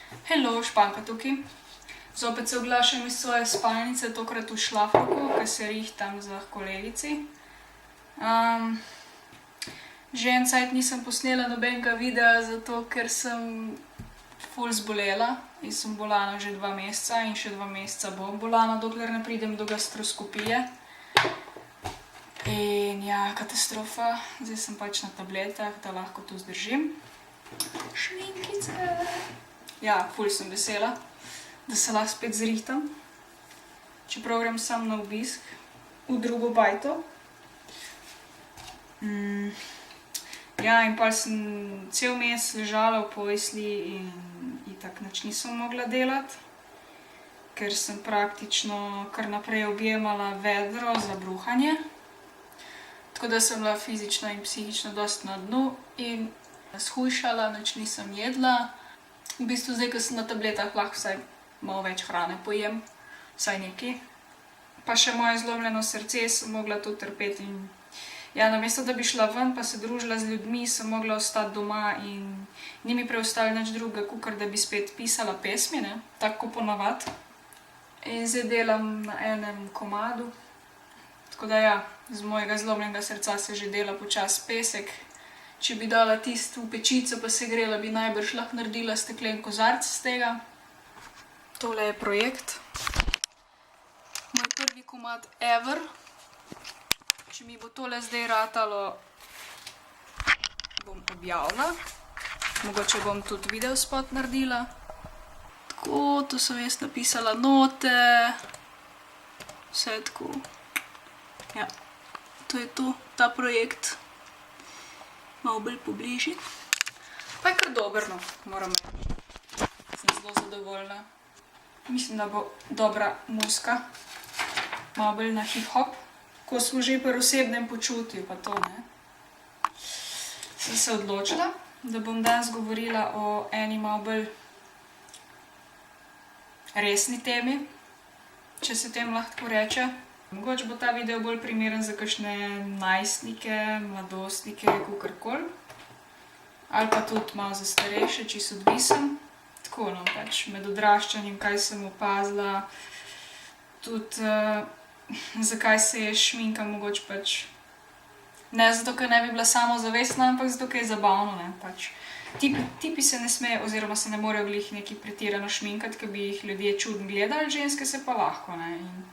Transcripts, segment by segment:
Hello, Španka tukaj. Zopet se oglašam iz svoje spalnice, tokrat v šlafroku, ker se rihtam za kolegici. Že en cajt nisem posnela nobenega videa, zato ker sem ful zbolela in sem bolana že 2 meseca in še 2 meseca bom bolana, dokler ne pridem do gastroskopije. In ja, katastrofa. Zdaj sem pač na tabletah, da lahko to zdržim. Šminkice! Ja, ful sem vesela, da se lahko spet zrihtam. Čeprav grem sam na obisk v drugo bajto. Ja, in pa sem cel mesec ležala v postelji in itak nič nisem mogla delati, ker sem praktično kar naprej objemala vedro za bruhanje. Tako da sem bila fizično in psihično dosti na dnu in shujšala, nič nisem jedla. V bistvu zdaj, ko sem na tabletah, lahko vsaj malo več hrane pojem, vsaj nekaj. Pa še moje zlomljeno srce sem mogla to trpeti in ja, namesto da bi šla ven pa se družila z ljudmi, sem mogla ostati doma in ni mi preostalo nič drugega, kakor da bi spet pisala pesmi, ne, tako ponavad. In zdaj delam na enem komadu. Tako da ja, z mojega zlomljenega srca se že dela počas pesek. Če bi dala tisto v pečico pa se grela, bi najbrž lahko naredila steklen kozarc z tega. Tole je projekt. Moj prvi komad ever. Če mi bo tole zdaj ratalo, bom objavila. Mogoče bom tudi videospot naredila. Tako, to sem jaz napisala note. Vse tako. Ja, to je to, ta projekt. Malo bolj pobliži. Pa je kar dober, no, moram reči. Sem zelo zadovoljna. Mislim, da bo dobra muzika. Malo bolj na hip-hop. Ko smo že pri osebnem počutju, pa to, ne. Sem se odločila, da bom danes govorila o eni malo bolj resni temi, če se tem lahko tako reče. Mogoče bo ta video bolj primeren za kakšne najstnike, mladostnike, kakorkoli. Ali pa tudi malo za starejše, čisto odvisen. Tako, no, pač med odraščanjem, kaj sem opazila, tudi zakaj se je šminkam, mogoče pač ne zato, ker ne bi bila samozavestna, ampak zato, ker je zabavno, ne, pač. Tipi se ne smejo, oziroma se ne morejo glih nekaj pretirano šminkati, ker bi jih ljudje čudno gledali, ženske se pa lahko, ne, in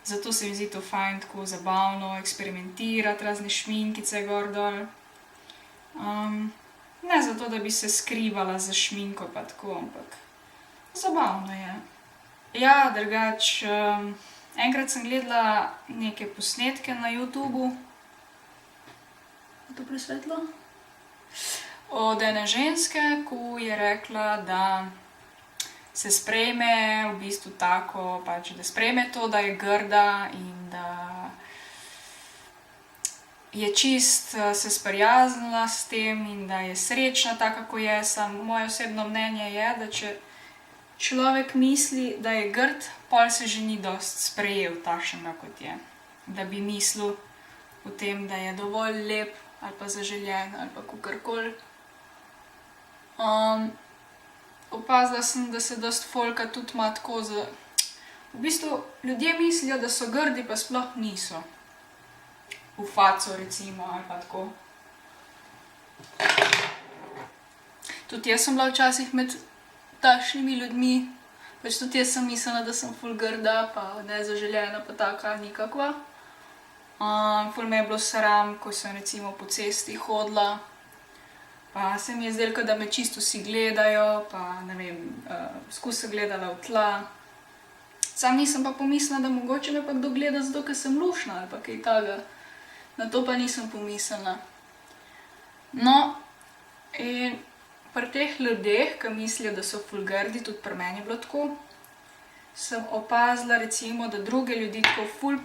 zato se mi zdi to fajn, tako zabavno, eksperimentirati, razne šminkice gor dol. Ne zato, da bi se skrivala za šminko pa tako, ampak zabavno je. Ja, drugač, enkrat sem gledala neke posnetke na YouTubu. Je to presvetlo? Od ene ženske, ko je rekla, da se sprejme v bistvu tako, pač, da sprejme to, da je grda in da je čist se sprijaznila s tem in da je srečna taka, kako je. Samo moje osebno mnenje je, da če človek misli, da je grd, pol se že ni dosti sprejel takšnega, kot je. Da bi mislil o tem, da je dovolj lep ali pa zaželjen ali pa kakorkoli. Opazila sem, da se dosti folka tudi ima tako za... V bistvu ljudje mislijo, da so grdi, pa sploh niso. V faco recimo, ali pa tako. Tudi jaz sem bila včasih med takšnimi ljudmi. Pač tudi jaz sem mislila, da sem ful grda, pa nezaželjena, pa taka nikakva. Ful me je bilo sram, ko sem recimo po cesti hodila. Pa se mi je zdelo, da me čisto vsi gledajo, pa ne vem, skozi sem gledala v tla. Sam nisem pa pomislila, da mogoče me pa kdo gleda zato, ker sem luštna ali pa kaj takega. Na to pa nisem pomislila. No, in pri teh ljudeh, ki mislijo, da so ful grdi, tudi pri meni je bilo tako, sem opazila recimo, da druge ljudi tako ful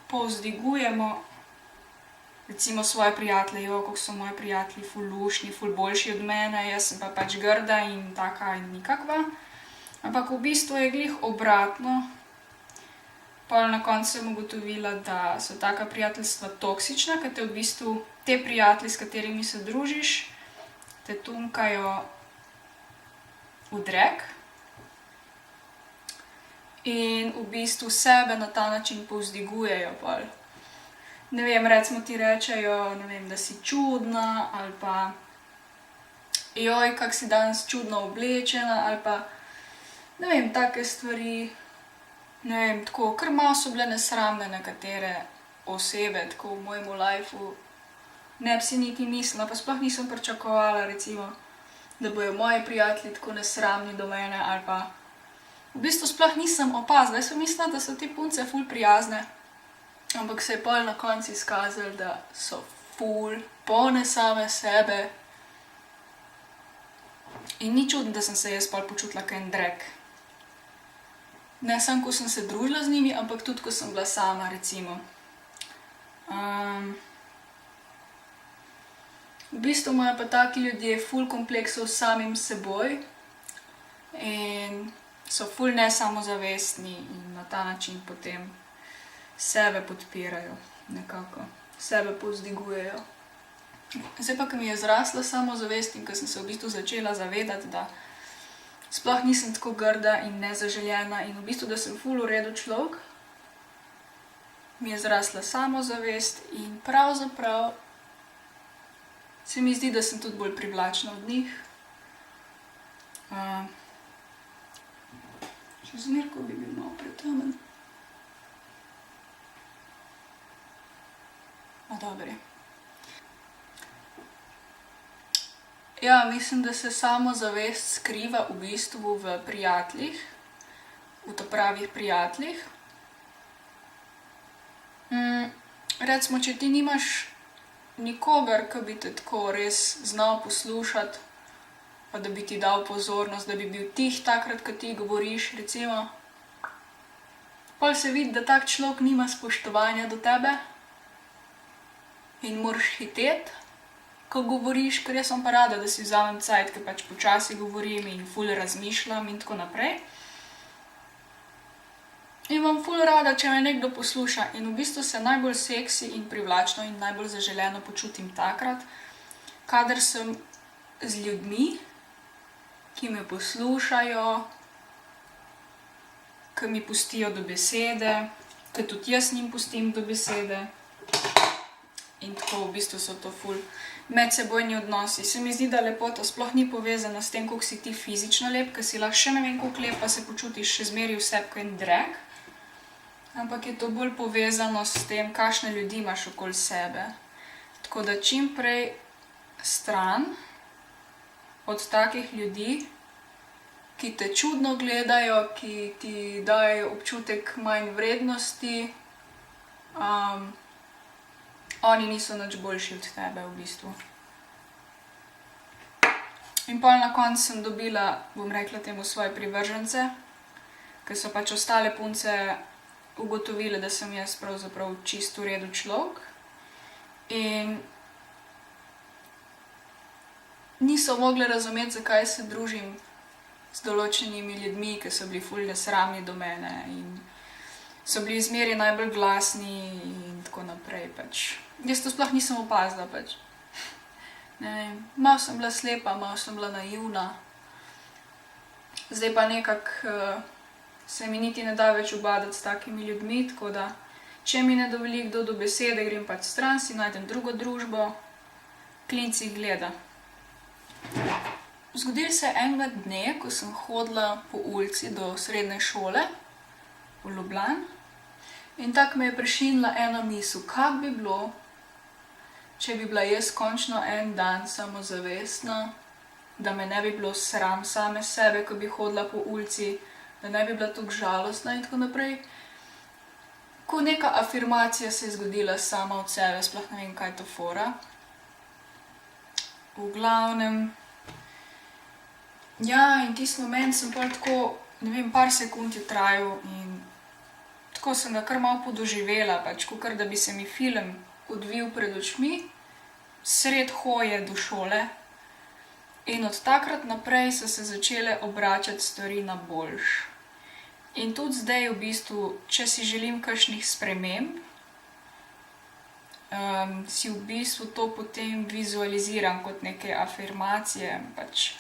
povzdigujemo. Recimo svoje prijatelje, kako so moji prijatelji ful luštni, ful boljši od mene, jaz sem pa pač grda in taka in nikakva. Ampak v bistvu je glih obratno. Pol na koncu sem ugotovila, da so taka prijateljstva toksična, ker te v bistvu te prijatelji, s katerimi se družiš, te tunkajo v drek. In v bistvu sebe na ta način povzdigujejo pol. Ne vem, recimo ti rečejo, ne vem, da si čudna, ali pa joj, kak si danes čudno oblečena, ali pa ne vem, take stvari. Ne vem, tako, kar malo so bile nesramne nekatere osebe, tako v mojemu lifeu. Ne bi si niti mislila, pa sploh nisem pričakovala, recimo, da bojo moji prijatelji tako nesramni do mene, ali pa v bistvu sploh nisem opazila. Jaz sem mislila, da so te punce ful prijazne, ampak se je pol na koncu izkazalo, da so ful polne same sebe. In ni čudno, da sem se jaz pol počutila kot en drek. Ne samo, ko sem se družila z njimi, ampak tudi, ko sem bila sama, recimo. V bistvu imajo pa taki ljudje ful kompleksov s samim seboj in so ful nesamozavestni in na ta način potem sebe podpirajo nekako, sebe povzdigujejo. Zdaj pa, ko mi je zrasla samozavest in ko sem se v bistvu začela zavedati, da sploh nisem tako grda in nezaželjena in v bistvu, da sem ful v redu človek, mi je zrasla samozavest in pravzaprav se mi zdi, da sem tudi bolj privlačna od njih. Še zmeraj bi bil malo pretemen. Dobro. Ja, mislim, da se samozavest skriva v bistvu v prijateljih, v ta pravih prijateljih. Recimo, če ti nimaš nikogar, ki bi te tako res znal poslušati, pa da bi ti dal pozornost, da bi bil tih takrat, ko ti govoriš, recimo, pol se vidi, da tak človek nima spoštovanja do tebe in moraš hiteti, ko govoriš, ker jaz sem pa rada, da si vzamem cajt, ker pač počasi govorim in ful razmišljam in tako naprej. In imam ful rada, če me nekdo posluša in v bistvu se najbolj seksi in privlačno in najbolj zaželeno počutim takrat, kadar sem z ljudmi, ki me poslušajo, ki mi pustijo do besede, ki tudi jaz njim pustim do besede. In tako v bistvu so to ful medsebojni odnosi. Se mi zdi, da lepota sploh ni povezana s tem, koliko si ti fizično lep, ker si lahko še ne vem koliko lep, pa se počutiš še zmeraj v sebi kot en drek. Ampak je to bolj povezano s tem, kakšne ljudi imaš okoli sebe. Tako da čim prej stran od takih ljudi, ki te čudno gledajo, ki ti dajo občutek manj vrednosti, oni niso nič boljši od tebe v bistvu. In pol na koncu sem dobila, bom rekla temu, svoje privržence, ker so pač ostale punce ugotovile, da sem jaz pravzaprav čisto v redu človek. In niso mogle razumeti, zakaj se družim z določenimi ljudmi, ki so bili ful nesramni do mene in so bili zmeraj najbolj glasni in tako naprej. Pač. Jaz to sploh nisem opazila. Pač. Ne vem, malo sem bila slepa, malo sem bila naivna. Zdaj pa nekako se mi niti ne da več ubadati s takimi ljudmi, tako da če mi ne dovoli kdo do besede, grem pač stran, si najdem drugo družbo, klinci gleda. Zgodilo se je enega dne, ko sem hodila po ulici do srednje šole v Ljubljani in tako me je prešinila ena misel, kak bi bilo, če bi bila jaz končno en dan samozavestna, da me ne bi bilo sram same sebe, ko bi hodila po ulici, da ne bi bila tako žalostna in tako naprej. Ko neka afirmacija se je zgodila sama od sebe, sploh ne vem, kaj je to fora. V glavnem, ja, in tisti moment sem pol tako, ne vem, par sekund je trajal in tako sem ga kar malo podoživela, pač kakor da bi se mi film odvil pred očmi, sred hoje do šole. In od takrat naprej so se začele obračati stvari na boljše. In tudi zdaj v bistvu, če si želim kakšnih sprememb, si v bistvu to potem vizualiziram kot neke afirmacije. Pač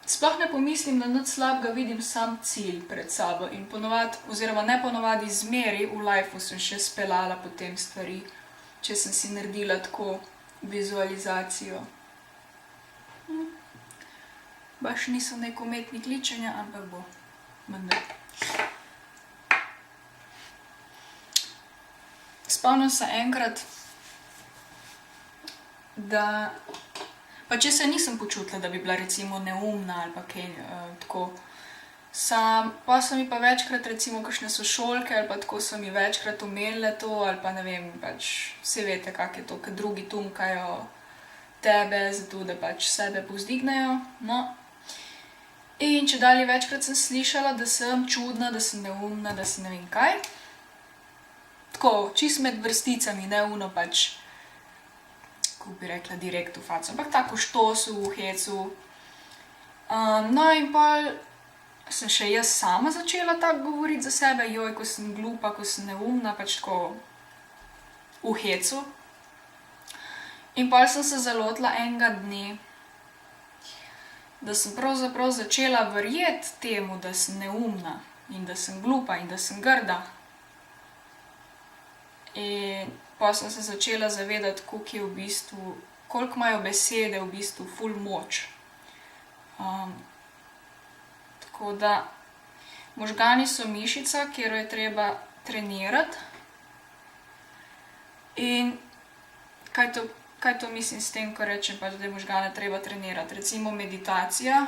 sploh ne pomislim na nič slabega, vidim sam cilj pred sabo in ponovadi, oziroma ne ponovadi, zmeri v lifeu sem še speljala potem stvari, če sem si naredila tako vizualizacijo. Baš nisem nek umetnik ličenja, ampak bo. Menda. Spomnim se enkrat, da pa če se nisem počutila, da bi bila recimo neumna ali pa kaj tako. Pa so mi pa večkrat recimo kakšne sošolke ali pa tako so mi večkrat omenile to ali pa ne vem, pač vsi veste, kak je to, kad drugi tunkajo tebe, zato da pač sebe povzdignejo, no. In čedalje večkrat sem slišala, da sem čudna, da sem neumna, da sem ne vem kaj. Tako, čist med vrsticami, ne ono pač, kako bi rekla, direkt v faco, ampak tako štosu, v hecu. No in pol sem še jaz sama začela tako govoriti za sebe, joj, ko sem glupa, ko sem neumna, pač tako v hecu. In pol sem se zalotila enega dne, da sem pravzaprav začela verjeti temu, da sem neumna in da sem glupa in da sem grda. In pa sem se začela zavedati, koliko je v bistvu, koliko imajo besede v bistvu ful moč. Tako da možgani so mišica, kjer jo je treba trenirati. In kaj to mislim s tem, ko rečem pač, da je možgane treba trenirati? Recimo meditacija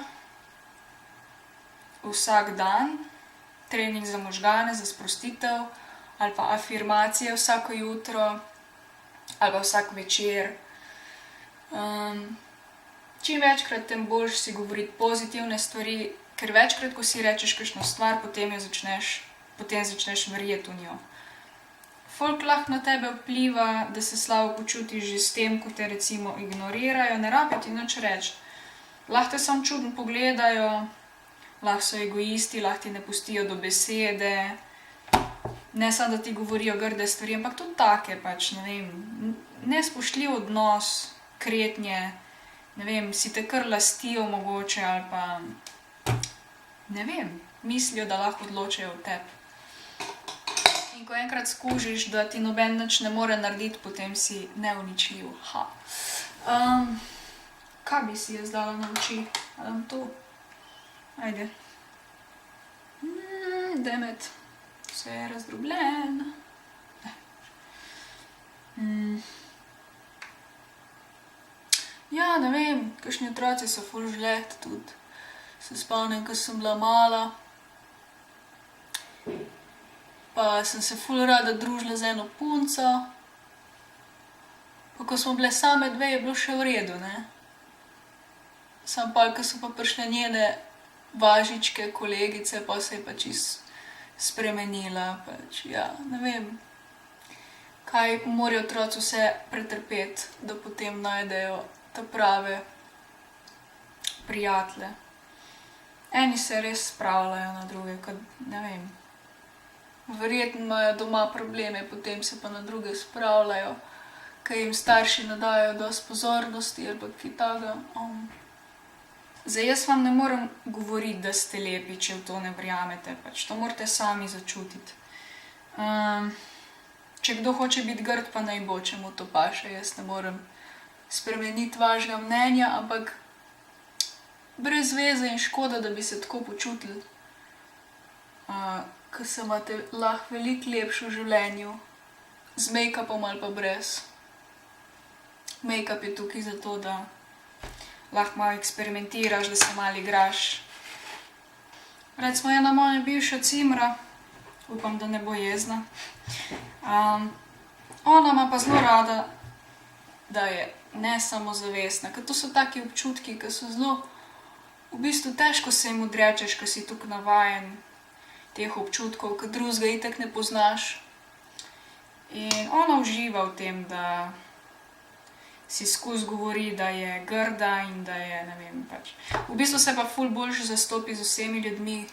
vsak dan, trening za možgane, za sprostitev, ali pa afirmacije vsako jutro, ali pa vsak večer. Čim večkrat, tem boljš si govoriti pozitivne stvari, ker večkrat, ko si rečeš kakšno stvar, potem začneš verjeti v njo. Folk lahko na tebe vpliva, da se slabo počutiš že s tem, ko te recimo ignorirajo, ne rabijo ti nič reči. Lahko te samo čudno pogledajo, lahko so egoisti, lahko ti ne pustijo do besede, ne samo, da ti govorijo grde stvari, ampak tudi take pač, ne vem, nespoštljiv odnos, kretnje, ne vem, si te kar lastijo mogoče ali pa, ne vem, mislijo, da lahko odločajo o tebi. In ko enkrat skužiš, da ti noben nič ne more narediti, potem si neuničljiv. Kaj bi si jaz dala na oči? Dam to? Ajde. Demet. Vse je razdrobljeno. Ja, ne vem, kakšni otroci so ful žlehti tudi. Se spomnim, ko sem bila mala. Pa sem se ful rada družila z eno punco. Pa ko smo bile same dve, je bilo še v redu, ne. Samo pol, ko so pa prišle njene važičke, kolegice, pa se je pa čisto spremenila, pač, ja, ne vem. Kaj morajo otroci vse pretrpeti, da potem najdejo ta prave prijatelje. Eni se res spravljajo na druge, kot, ne vem. Verjetno imajo doma probleme, potem se pa na druge spravljajo, ker jim starši ne dajo dosti pozornosti ali pa kaj takega. Zdaj, jaz vam ne morem govoriti, da ste lepi, če v to ne verjamete, pač to morate sami začutiti. Če kdo hoče biti grd, pa naj bo, če mu to paše, jaz ne morem spremeniti vašega mnenja, ampak brez veze in škoda, da bi se tako počutili, ker se imate lahko veliko lepše v življenju, z make-upom ali pa brez. Make-up je tukaj zato, da lahko malo eksperimentiraš, da se malo igraš. Recimo ena moja bivša cimra, upam, da ne bo jezna, ona ima pa zelo rada, da je nesamozavestna, ker to so taki občutki, ki so zelo, v bistvu težko se jim odrečeš, ker si tako navajen teh občutkov, ker drugega itak ne poznaš. In ona uživa v tem, da si skozi govori, da je grda in da je, ne vem, pač. V bistvu se pa ful boljše zastopi z vsemi ljudmi,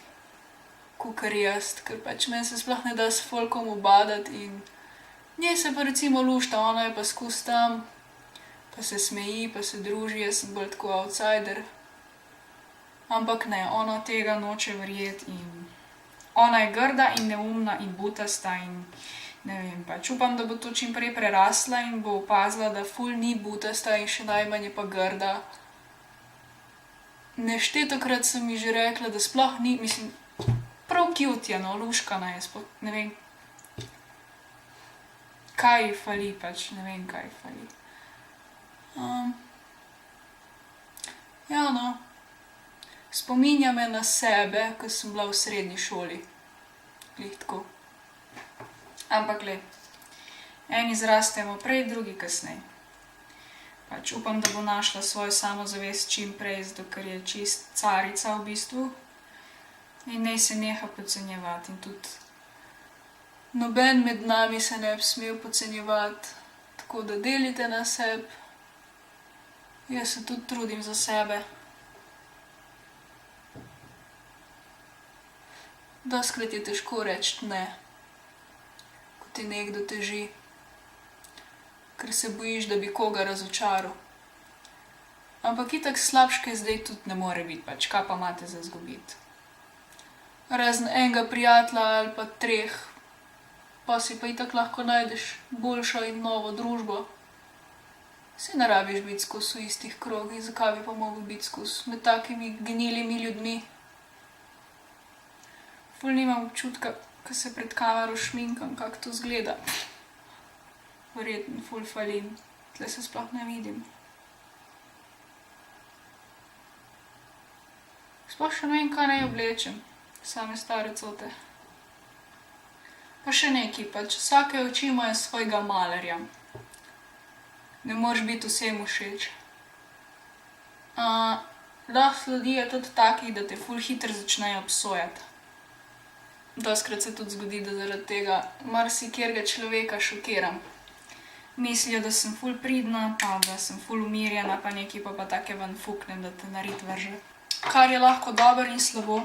kakor jaz, ker pač meni se sploh ne da s folkom ubadati in njej se pa recimo lušta, ona je pa skozi tam, pa se smeji, pa se druži, jaz sem bolj tako outsider. Ampak ne, ona tega noče verjeti in ona je grda in neumna in butasta in ne vem, pač upam, da bo to čim prej prerasla in bo opazila, da ful ni butasta in še najmanj je pa grda. Neštetokrat sem mi že rekla, da sploh ni, mislim, prav cute je, no, luškana je, ne vem, kaj ji fali, pač ne vem, kaj ji fali. Ja, no. Spominja me na sebe, ko sem bila v srednji šoli. Glih tako. Ampak glej, eni zrastemo prej, drugi kasneje. Pač upam, da bo našla svojo samozavest čim prej, zato ker je čist carica v bistvu. In naj se neha podcenjevati in tudi noben med nami se ne bi smel podcenjevati, tako da delite na sebi. Jaz se tudi trudim za sebe. Dostikrat je težko reči ne, ko ti nekdo teži, ker se bojiš, da bi koga razočaral. Ampak itak slabške zdaj tudi ne more biti, pač kaj pa imate za izgubiti. Razen enega prijatelja ali pa 3, pa si pa itak lahko najdeš boljšo in novo družbo. Saj ne rabiš biti skozi v istih krogih, zakaj bi pa mogel biti skozi med takimi gnilimi ljudmi. Ful nimam občutka, ko se pred kamero šminkam, kako to izgleda. Verjetno ful falim, tle se sploh ne vidim. Sploh še ne vem, kaj naj oblečem, same stare cote. Pa še nekaj, pač vsake oči imajo svojega malerja. Ne moreš biti vsem všeč. Dosti ljudi je tudi takih, da te ful hitro začnejo obsojati. Dostikrat se tudi zgodi, da zaradi tega marsikjerega človeka šokiram. Mislijo, da sem ful pridna, pa da sem ful umirjena, pa nekaj pa take ven fuknem, da te narit vrže. Kar je lahko dobro in slabo.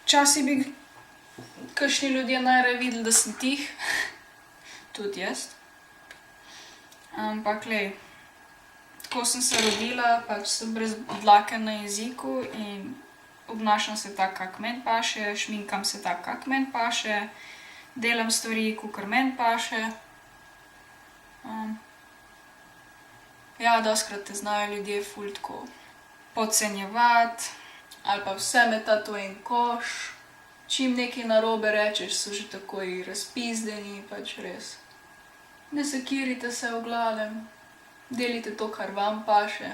Včasih bi kakšni ljudje najraje videli, da sem tih. Tudi jaz. Ampak glej, tako sem se rodila, pač sem brez dlake na jeziku in obnašam se tako, kak meni paše, šminkam se tako, kak meni paše, delam stvari, kakor meni paše. Ja, dostikrat te znajo ljudje ful tako podcenjevati ali pa vse metati v en koš. Čim nekaj narobe rečeš, so že takoj razpizdeni, pač res. Ne sekirajte se v glavnem, delite to, kar vam paše.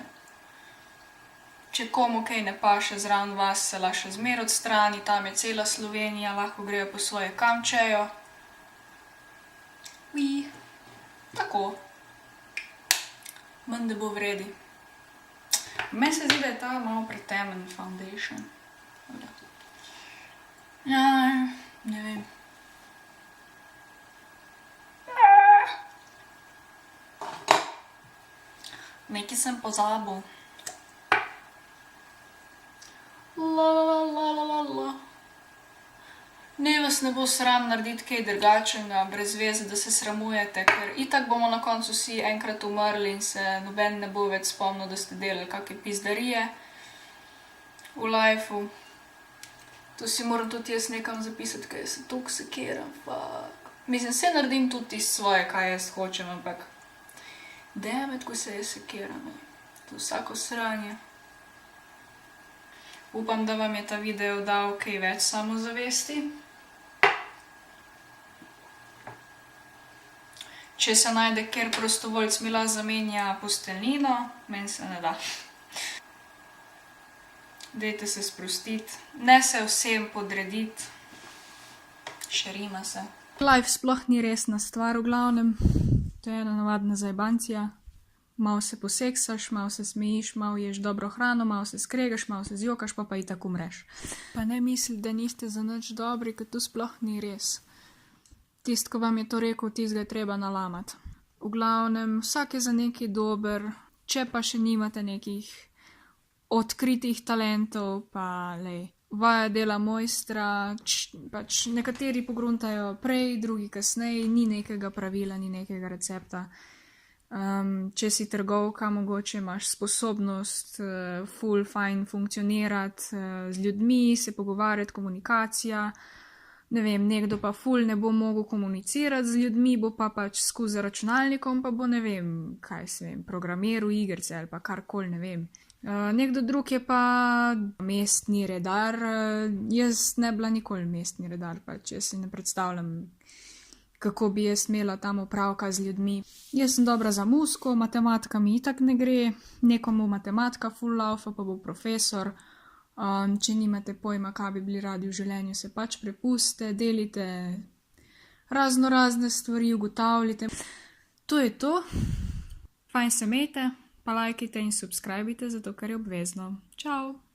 Če komu kaj ne paše zraven vas, se lahko še zmeraj odstrani, tam je cela Slovenija, lahko grejo po svoje kam čejo. Tako. Menda bo vredi. Meni se zdi, da je ta malo pretemen foundation. Ja, ne vem. Nekaj sem pozabil. Ne, vas ne bo sram narediti kaj drugačnega, brez veze, da se sramujete, ker itak bomo na koncu vsi enkrat umrli in se noben ne bo več spomnil, da ste delali kakšne pizdarije v lifeu. To si moram tudi jaz nekam zapisati, ker se toliko sekiram, fuck. Mislim, se naredim tudi tisto svoje, kaj jaz hočem, ampak dammit, ko se jaz sekiram, to vsako sranje. Upam, da vam je ta video dal kaj več samozavesti. Če se najde kjer prostovoljc mi lahko zamenja posteljnino, meni se ne da. Dajte se sprostiti, ne se vsem podrediti. Še rima se. Life sploh ni resna stvar v glavnem. To je ena navadna zajbancija. Malo se poseksaš, malo se smejiš, malo ješ dobro hrano, malo se skregaš, malo se zjokaš, pa itak umreš. Pa ne misliti, da niste za nič dobri, ker to sploh ni res. Tist, ko vam je to rekel, tistega je treba nalamati. V glavnem, vsak je za nekaj dober, če pa še nimate nekih odkritih talentov, pa lej, vaja dela mojstra, pač nekateri pogruntajo prej, drugi kasneje, ni nekega pravila, ni nekega recepta. Če si trgovka, mogoče imaš sposobnost ful fajn funkcionirati z ljudmi, se pogovarjati, komunikacija. Ne vem, nekdo pa ful ne bo mogel komunicirati z ljudmi, bo pa pač skozi računalnikom, pa bo ne vem, kaj se vem, programiral igrice ali pa karkoli, ne vem. Nekdo drug je pa mestni redar, jaz ne bila nikoli mestni redar, pač jaz si ne predstavljam, kako bi jaz imela tam opravka z ljudmi. Jaz sem dobra za muziko, matematika mi itak ne gre, nekomu matematika ful laufa, pa bo profesor. Če nimate pojma, kaj bi bili radi v življenju, se pač prepustite, delite razne stvari, ugotavljite. To je to. Fajn se imejte, pa lajkajte in subscribite, zato ker je obvezno. Čau!